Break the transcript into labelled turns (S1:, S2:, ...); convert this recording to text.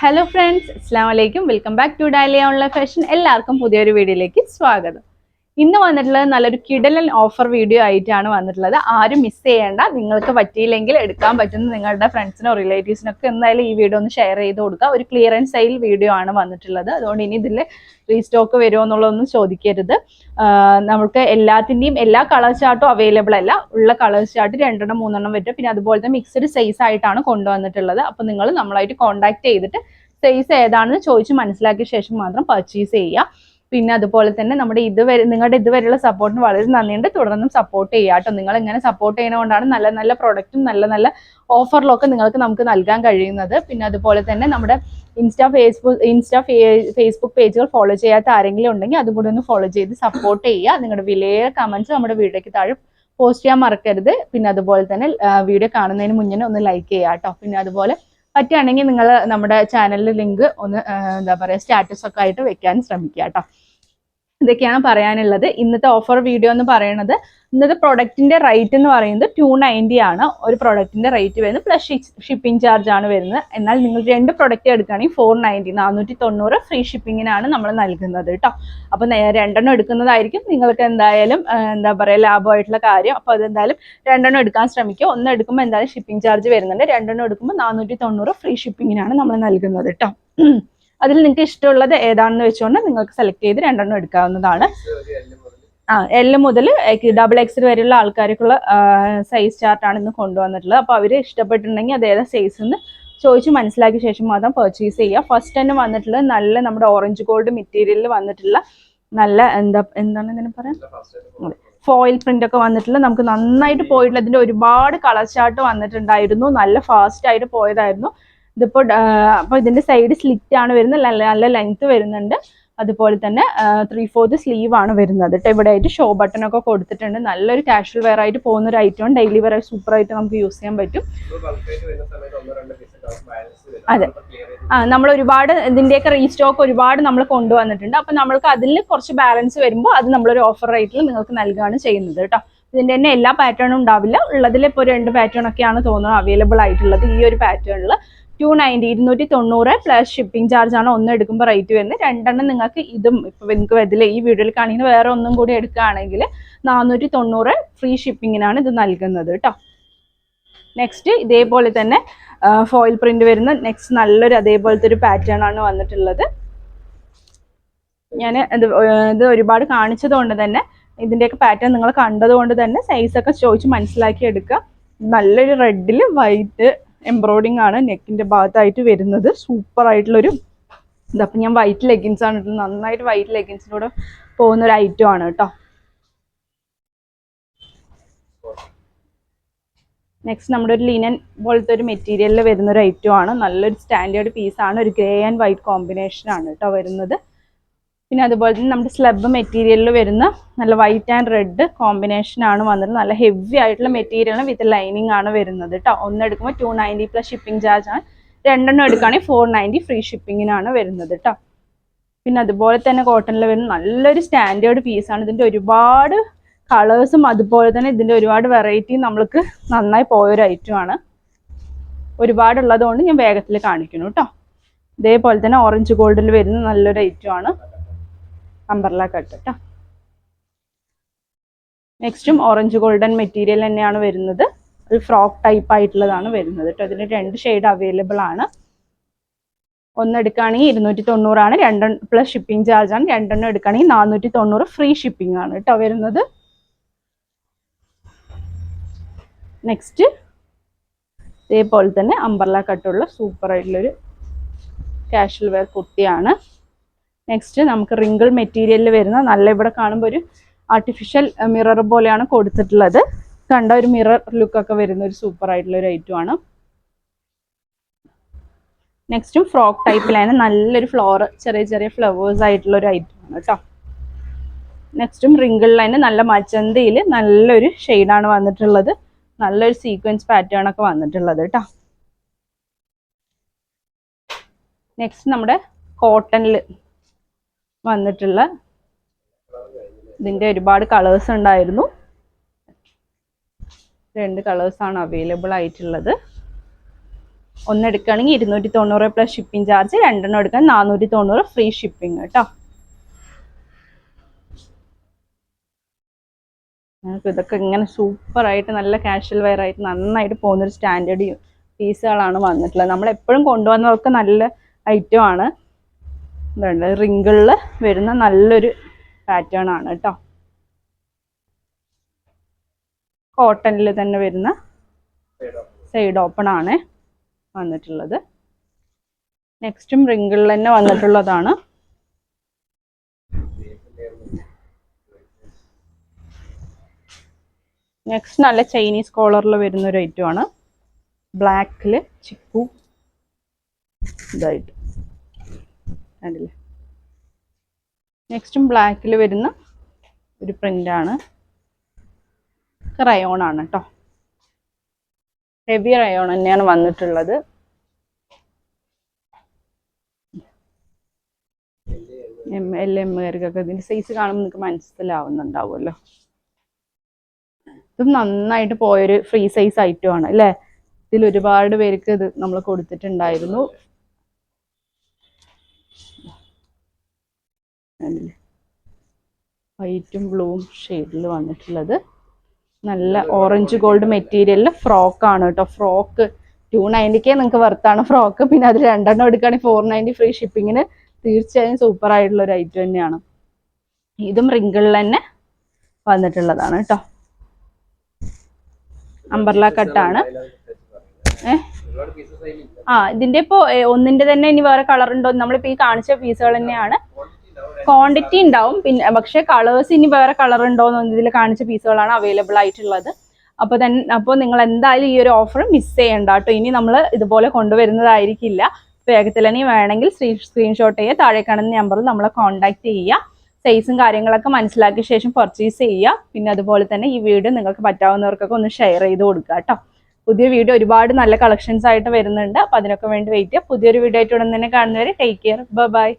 S1: Hello friends, അസ്സലാമു അലൈക്കും. Welcome back to Dalia online fashion. എല്ലാവർക്കും പുതിയൊരു വീഡിയോയിലേക്ക് സ്വാഗതം. ഇന്ന് വന്നിട്ടുള്ളത് നല്ലൊരു കിടലൻ ഓഫർ വീഡിയോ ആയിട്ടാണ് വന്നിട്ടുള്ളത്. ആരും മിസ് ചെയ്യേണ്ട. നിങ്ങൾക്ക് പറ്റിയില്ലെങ്കിൽ എടുക്കാൻ പറ്റുന്ന നിങ്ങളുടെ ഫ്രണ്ട്സിനോ റിലേറ്റീവ്സിനൊക്കെ എന്തായാലും ഈ വീഡിയോ ഒന്ന് ഷെയർ ചെയ്ത് കൊടുക്കുക. ഒരു ക്ലിയറൻസ് സെയിൽ വീഡിയോ ആണ് വന്നിട്ടുള്ളത്. അതുകൊണ്ട് ഇനി ഇതിൽ റീസ്റ്റോക്ക് വരുമോ എന്നുള്ളതൊന്നും ചോദിക്കരുത്. നമുക്ക് എല്ലാത്തിൻ്റെയും എല്ലാ കളർ ചാർട്ടും അവൈലബിൾ അല്ല. ഉള്ള കളർ ചാർട്ട് 2 3 വരും. പിന്നെ അതുപോലെ തന്നെ മിക്സഡ് സൈസ് ആയിട്ടാണ് കൊണ്ടുവന്നിട്ടുള്ളത്. അപ്പോൾ നിങ്ങൾ നമ്മളായിട്ട് കോൺടാക്ട് ചെയ്തിട്ട് സൈസ് ഏതാണെന്ന് ചോദിച്ച് മനസ്സിലാക്കിയ ശേഷം മാത്രം പർച്ചേസ് ചെയ്യുക. പിന്നെ അതുപോലെ തന്നെ നിങ്ങളുടെ ഇതുവരെയുള്ള സപ്പോർട്ടിന് വളരെ നന്ദിയുണ്ട്. തുടർന്നും സപ്പോർട്ട് ചെയ്യുക കേട്ടോ. നിങ്ങൾ ഇങ്ങനെ സപ്പോർട്ട് ചെയ്യുന്നതുകൊണ്ടാണ് നല്ല നല്ല പ്രൊഡക്റ്റും നല്ല നല്ല ഓഫറിലൊക്കെ നമുക്ക് നൽകാൻ കഴിയുന്നത്. പിന്നെ അതുപോലെ തന്നെ നമ്മുടെ ഫേസ്ബുക്ക് പേജുകൾ ഫോളോ ചെയ്യാത്ത ആരെങ്കിലും ഉണ്ടെങ്കിൽ അതും കൂടി ഒന്ന് ഫോളോ ചെയ്ത് സപ്പോർട്ട് ചെയ്യുക. നിങ്ങളുടെ വിലയേറെ കമന്റ്സ് നമ്മുടെ വീഡിയോയ്ക്ക് താഴെ പോസ്റ്റ് ചെയ്യാൻ മറക്കരുത്. പിന്നെ അതുപോലെ തന്നെ വീഡിയോ കാണുന്നതിന് മുന്നേ ഒന്ന് ലൈക്ക് ചെയ്യുക കേട്ടോ. പിന്നെ അതുപോലെ പറ്റുകയാണെങ്കിൽ നിങ്ങൾ നമ്മുടെ ചാനലിൽ ലിങ്ക് ഒന്ന് സ്റ്റാറ്റസ് ഒക്കെ ആയിട്ട് വെക്കാൻ ശ്രമിക്കുക കേട്ടോ. ഇതൊക്കെയാണ് പറയാനുള്ളത്. ഇന്നത്തെ ഓഫർ വീഡിയോ എന്ന് പറയുന്നത്, ഇന്നത്തെ പ്രൊഡക്റ്റിന്റെ റേറ്റ് എന്ന് പറയുന്നത് 290 ആണ്. ഒരു പ്രൊഡക്റ്റിന്റെ റേറ്റ് വരുന്നത് പ്ലസ് ഷിപ്പിംഗ് ചാർജ് ആണ് വരുന്നത്. എന്നാൽ നിങ്ങൾ 2 പ്രൊഡക്റ്റ് എടുക്കുകയാണെങ്കിൽ 490 490 ഫ്രീ ഷിപ്പിങ്ങിനാണ് നമ്മൾ നൽകുന്നത് കേട്ടോ. അപ്പൊ 2 എടുക്കുന്നതായിരിക്കും നിങ്ങൾക്ക് എന്തായാലും ലാഭമായിട്ടുള്ള കാര്യം. അപ്പൊ അതെന്തായാലും 2 എടുക്കാൻ ശ്രമിക്കുക. 1 എടുക്കുമ്പോൾ എന്തായാലും ഷിപ്പിംഗ് ചാർജ് വരുന്നുണ്ട്. 2 എടുക്കുമ്പോൾ 490 ഫ്രീ ഷിപ്പിങ്ങിനാണ് നമ്മൾ നൽകുന്നത് കേട്ടോ. അതിൽ നിങ്ങൾക്ക് ഇഷ്ടമുള്ളത് ഏതാണെന്ന് വെച്ചുകൊണ്ട് നിങ്ങൾക്ക് സെലക്ട് ചെയ്ത് 2 എടുക്കാവുന്നതാണ്. L മുതൽ XXL വരെയുള്ള ആൾക്കാർക്കുള്ള സൈസ് ചാർട്ടാണ് ഇന്ന് കൊണ്ടുവന്നിട്ടുള്ളത്. അപ്പോൾ അവർ ഇഷ്ടപ്പെട്ടിട്ടുണ്ടെങ്കിൽ അത് ഏതാ സൈസ് എന്ന് ചോദിച്ച് മനസ്സിലാക്കിയ ശേഷം മാത്രം പർച്ചേസ് ചെയ്യുക. ഫസ്റ്റ് തന്നെ വന്നിട്ടുള്ളത് നല്ല നമ്മുടെ ഓറഞ്ച് ഗോൾഡ് മെറ്റീരിയലിൽ വന്നിട്ടുള്ള നല്ല എന്താണ് ഇതിനെ പറയാം, ഫോയിൽ പ്രിന്റ് ഒക്കെ വന്നിട്ടുള്ള നമുക്ക് നന്നായിട്ട് പോയിട്ടുള്ള ഇതിന്റെ ഒരുപാട് കളർ ചാർട്ട് വന്നിട്ടുണ്ടായിരുന്നു. നല്ല ഫാസ്റ്റ് ആയിട്ട് പോയതായിരുന്നു. അപ്പോൾ ഇതിന്റെ സൈഡ് സ്ലിറ്റ് ആണ് വരുന്നത്. നല്ല ലെങ്ത് വരുന്നുണ്ട്. അതുപോലെ തന്നെ 3/4 സ്ലീവ് ആണ് വരുന്നത്. ഇവിടെ ആയിട്ട് ഷോ ബട്ടൺ ഒക്കെ കൊടുത്തിട്ടുണ്ട്. നല്ലൊരു കാഷ്വൽ വെയർ ആയിട്ട് പോകുന്ന ഒരു ഐറ്റം, ഡെയിലി വെയർ ആയിട്ട് സൂപ്പർ ആയിട്ട് നമുക്ക് യൂസ് ചെയ്യാൻ പറ്റും. അതെ, നമ്മൾ ഒരുപാട് ഇതിന്റെയൊക്കെ റീസ്റ്റോക്ക് ഒരുപാട് നമ്മൾ കൊണ്ടുവന്നിട്ടുണ്ട്. അപ്പൊ നമ്മൾക്ക് അതിൽ കുറച്ച് ബാലൻസ് വരുമ്പോൾ അത് നമ്മളൊരു ഓഫർ റേറ്റിൽ നിങ്ങൾക്ക് നൽകുകയാണ് ചെയ്യുന്നത് കേട്ടോ. ഇതിന്റെ തന്നെ എല്ലാ പാറ്റേണും ഉണ്ടാവില്ല. ഉള്ളതിൽ ഇപ്പോൾ 2 പാറ്റേൺ ഒക്കെയാണ് തോന്നുന്നത് അവൈലബിൾ ആയിട്ടുള്ളത്. ഈ ഒരു പാറ്റേണിൽ 290 290 പ്ലസ് ഷിപ്പിംഗ് ചാർജ് ആണ് 1 എടുക്കുമ്പോൾ റേറ്റ് വരുന്നത്. 2 നിങ്ങൾക്ക് ഇതും ഇപ്പൊ നിങ്ങൾക്ക് ഇതിൽ ഈ വീഡിയോയിൽ കാണിക്കുന്ന വേറെ ഒന്നും കൂടി എടുക്കുകയാണെങ്കിൽ 490 ഫ്രീ ഷിപ്പിങ്ങിനാണ് ഇത് നൽകുന്നത് കേട്ടോ. നെക്സ്റ്റ് ഇതേപോലെ തന്നെ ഫോയിൽ പ്രിന്റ് വരുന്ന നെക്സ്റ്റ് നല്ലൊരു അതേപോലത്തെ ഒരു പാറ്റേൺ ആണ് വന്നിട്ടുള്ളത്. ഞാൻ ഇത് ഒരുപാട് കാണിച്ചത് കൊണ്ട് തന്നെ ഇതിന്റെയൊക്കെ പാറ്റേൺ നിങ്ങൾ കണ്ടതുകൊണ്ട് തന്നെ സൈസ് ഒക്കെ ചോദിച്ച് മനസ്സിലാക്കി എടുക്കുക. നല്ലൊരു റെഡിൽ വൈറ്റ് എംബ്രോയിഡിങ് ആണ് നെക്കിന്റെ ഭാഗത്തായിട്ട് വരുന്നത്. സൂപ്പർ ആയിട്ടുള്ളൊരു ഇതപ്പം ഞാൻ വൈറ്റ് ലെഗിൻസ് ആണ് ഇട്ടത്. നന്നായിട്ട് വൈറ്റ് ലെഗിൻസിലൂടെ പോകുന്ന ഒരു ഐറ്റം ആണ് കേട്ടോ. നെക്സ്റ്റ് നമ്മുടെ ഒരു ലിനൻ പോലത്തെ ഒരു മെറ്റീരിയലിൽ വരുന്ന ഒരു ഐറ്റം ആണ്. നല്ലൊരു സ്റ്റാൻഡേർഡ് പീസാണ്. ഒരു ഗ്രേ ആൻഡ് വൈറ്റ് കോമ്പിനേഷൻ ആണ് കേട്ടോ വരുന്നത്. പിന്നെ അതുപോലെ തന്നെ നമ്മുടെ സ്ലബ് മെറ്റീരിയലിൽ വരുന്ന നല്ല വൈറ്റ് ആൻഡ് റെഡ് കോമ്പിനേഷൻ ആണ് വന്നത്. നല്ല ഹെവി ആയിട്ടുള്ള മെറ്റീരിയൽ വിത്ത് ലൈനിങ് ആണ് വരുന്നത് കേട്ടോ. 1 എടുക്കുമ്പോൾ 290 പ്ലസ് ഷിപ്പിംഗ് ചാർജ് ആണ്. 2 എടുക്കുകയാണെങ്കിൽ 490 ഫ്രീ ഷിപ്പിങ്ങിനാണ് വരുന്നത് കേട്ടോ. പിന്നെ അതുപോലെ തന്നെ കോട്ടണിൽ വരുന്ന നല്ലൊരു സ്റ്റാൻഡേർഡ് പീസാണ്. ഇതിൻ്റെ ഒരുപാട് കളേഴ്സും അതുപോലെ തന്നെ ഇതിൻ്റെ ഒരുപാട് വെറൈറ്റിയും നമ്മൾക്ക് നന്നായി പോയൊരു ഐറ്റം ആണ്. ഒരുപാടുള്ളത് കൊണ്ട് ഞാൻ വേഗത്തിൽ കാണിക്കുന്നു കേട്ടോ. ഇതേപോലെ തന്നെ ഓറഞ്ച് ഗോൾഡിൽ വരുന്ന നല്ലൊരു ഐറ്റം ആണ് അംബ്രല കട്ട് കേട്ടോ. നെക്സ്റ്റും ഓറഞ്ച് ഗോൾഡൻ മെറ്റീരിയൽ തന്നെയാണ് വരുന്നത്. ഒരു ഫ്രോക്ക് ടൈപ്പ് ആയിട്ടുള്ളതാണ് വരുന്നത് കേട്ടോ. ഇതിന് 2 ഷെയ്ഡ് അവൈലബിൾ ആണ്. 1 എടുക്കുകയാണെങ്കിൽ 290 ആണ്. 2 പ്ലസ് ഷിപ്പിംഗ് ചാർജ് ആണ്. 2 എടുക്കുകയാണെങ്കിൽ 490 ഫ്രീ ഷിപ്പിംഗ് ആണ് കേട്ടോ വരുന്നത്. നെക്സ്റ്റ് ഇതേപോലെ തന്നെ അംബ്രല കട്ടുള്ള സൂപ്പർ ആയിട്ടുള്ളൊരു കാഷ്വൽ വെയർ കുർത്തിയാണ്. നെക്സ്റ്റ് നമുക്ക് റിങ്കിൾ മെറ്റീരിയലിൽ വരുന്ന നല്ല, ഇവിടെ കാണുമ്പോൾ ഒരു ആർട്ടിഫിഷ്യൽ മിറർ പോലെയാണ് കൊടുത്തിട്ടുള്ളത്. കണ്ട ഒരു മിറർ ലുക്കൊക്കെ വരുന്ന ഒരു സൂപ്പർ ആയിട്ടുള്ള ഒരു ഐറ്റം ആണ്. നെക്സ്റ്റും ഫ്രോക്ക് ടൈപ്പിലാണ്. നല്ലൊരു ചെറിയ ചെറിയ ഫ്ലവേഴ്സ് ആയിട്ടുള്ള ഒരു ഐറ്റം ആണ് കേട്ടോ. നെക്സ്റ്റും റിങ്കിൾ ലൈന് നല്ല മച്ചന്തയിൽ നല്ലൊരു ഷെയ്ഡാണ് വന്നിട്ടുള്ളത്. നല്ലൊരു സീക്വൻസ് പാറ്റേൺ ഒക്കെ വന്നിട്ടുള്ളത് കേട്ടോ. നെക്സ്റ്റ് നമ്മുടെ കോട്ടണിൽ വന്നിട്ടുള്ള ഇതിൻ്റെ ഒരുപാട് കളേഴ്സ് ഉണ്ടായിരുന്നു. 2 കളേഴ്സാണ് അവൈലബിൾ ആയിട്ടുള്ളത്. ഒന്നെടുക്കുകയാണെങ്കിൽ 290 പ്ലസ് ഷിപ്പിംഗ് ചാർജ്, രണ്ടെണ്ണം എടുക്കാൻ 490 ഫ്രീ ഷിപ്പിംഗ് കേട്ടോ. നമുക്ക് ഇതൊക്കെ ഇങ്ങനെ സൂപ്പറായിട്ട് നല്ല കാഷ്വൽ വെയർ ആയിട്ട് നന്നായിട്ട് പോകുന്നൊരു സ്റ്റാൻഡേർഡ് പീസുകളാണ് വന്നിട്ടുള്ളത്. നമ്മളെപ്പോഴും കൊണ്ടുവന്നതൊക്കെ നല്ല ഐറ്റം ആണ്. ഇതുണ്ട് റിങ്കിളിൽ വരുന്ന നല്ലൊരു പാറ്റേൺ ആണ് കേട്ടോ. കോട്ടണിൽ തന്നെ വരുന്ന സൈഡ് ഓപ്പൺ ആണ് വന്നിട്ടുള്ളത്. നെക്സ്റ്റും റിങ്കിളിൽ തന്നെ വന്നിട്ടുള്ളതാണ്. നെക്സ്റ്റ് നല്ല ചൈനീസ് കോളറിൽ വരുന്ന ഒരു ഐറ്റം ആണ്. ബ്ലാക്കിൽ ചിക്കു ഇതായിട്ട് കണ്ടില്ലേ. നെക്സ്റ്റും ബ്ലാക്കിൽ വരുന്ന ഒരു പ്രിൻ്റാണ്. റയോൺ ആണ് കേട്ടോ. ഹെവി റയോൺ തന്നെയാണ് വന്നിട്ടുള്ളത്. LM-കാർക്കൊക്കെ ഇതിൻ്റെ സൈസ് കാണുമ്പോൾ നിങ്ങൾക്ക് മനസ്സിലാവുന്നുണ്ടാവുമല്ലോ. ഇതും നന്നായിട്ട് പോയൊരു ഫ്രീ സൈസ് ഐറ്റം ആണ് അല്ലേ. ഇതിൽ ഒരുപാട് പേർക്ക് ഇത് നമ്മൾ കൊടുത്തിട്ടുണ്ടായിരുന്നു. വൈറ്റും ബ്ലൂവും ഷെയ്ഡിൽ വന്നിട്ടുള്ളത് നല്ല ഓറഞ്ച് ഗോൾഡ് മെറ്റീരിയലിൽ ഫ്രോക്കാണ് കേട്ടോ. ഫ്രോക്ക് 290 നിങ്ങൾക്ക് വർത്താണ് ഫ്രോക്ക്. പിന്നെ അതിൽ രണ്ടെണ്ണം എടുക്കുകയാണെങ്കിൽ 490 ഫ്രീ ഷിപ്പിങ്ങിന് തീർച്ചയായും സൂപ്പർ ആയിട്ടുള്ള ഒരു ഐറ്റം തന്നെയാണ്. ഇതും റിങ്കിളിൽ തന്നെ വന്നിട്ടുള്ളതാണ് കേട്ടോ. അംബർല കട്ടാണ്. ഇതിന്റെ ഇപ്പോ ഒന്നിന്റെ തന്നെ ഇനി വേറെ കളർ ഉണ്ടോ? നമ്മളിപ്പോ ഈ കാണിച്ച പീസുകൾ തന്നെയാണ്. ക്വാണ്ടിറ്റി ഉണ്ടാവും, പിന്നെ പക്ഷെ കളേഴ്സ് ഇനി വേറെ കളർ ഉണ്ടോന്ന് ഇതിൽ കാണിച്ച പീസുകളാണ് അവൈലബിൾ ആയിട്ടുള്ളത്. അപ്പോൾ നിങ്ങൾ എന്തായാലും ഈ ഒരു ഓഫർ മിസ് ചെയ്യണ്ട കേട്ടോ. ഇനി നമ്മൾ ഇതുപോലെ കൊണ്ടുവരുന്നതായിരിക്കില്ല. വേഗത്തിൽ തന്നെ വേണമെങ്കിൽ സ്ക്രീൻഷോട്ട് ചെയ്യുക, താഴെ കാണുന്ന നമ്പറിൽ നമ്മളെ കോൺടാക്ട് ചെയ്യുക. സൈസും കാര്യങ്ങളൊക്കെ മനസ്സിലാക്കിയ ശേഷം പർച്ചേസ് ചെയ്യുക. പിന്നെ അതുപോലെ തന്നെ ഈ വീഡിയോ നിങ്ങൾക്ക് പറ്റാവുന്നവർക്കൊക്കെ ഒന്ന് ഷെയർ ചെയ്ത് കൊടുക്കുക കേട്ടോ. പുതിയ വീഡിയോ ഒരുപാട് നല്ല കളക്ഷൻസ് ആയിട്ട് വരുന്നുണ്ട്. അപ്പോൾ അതിനൊക്കെ വേണ്ടി വെയിറ്റ് ചെയ്യുക. പുതിയൊരു വീഡിയോ ആയിട്ട് ഉടൻ തന്നെ കാണുന്നവരെ ടേക്ക് കെയർ. ബൈ.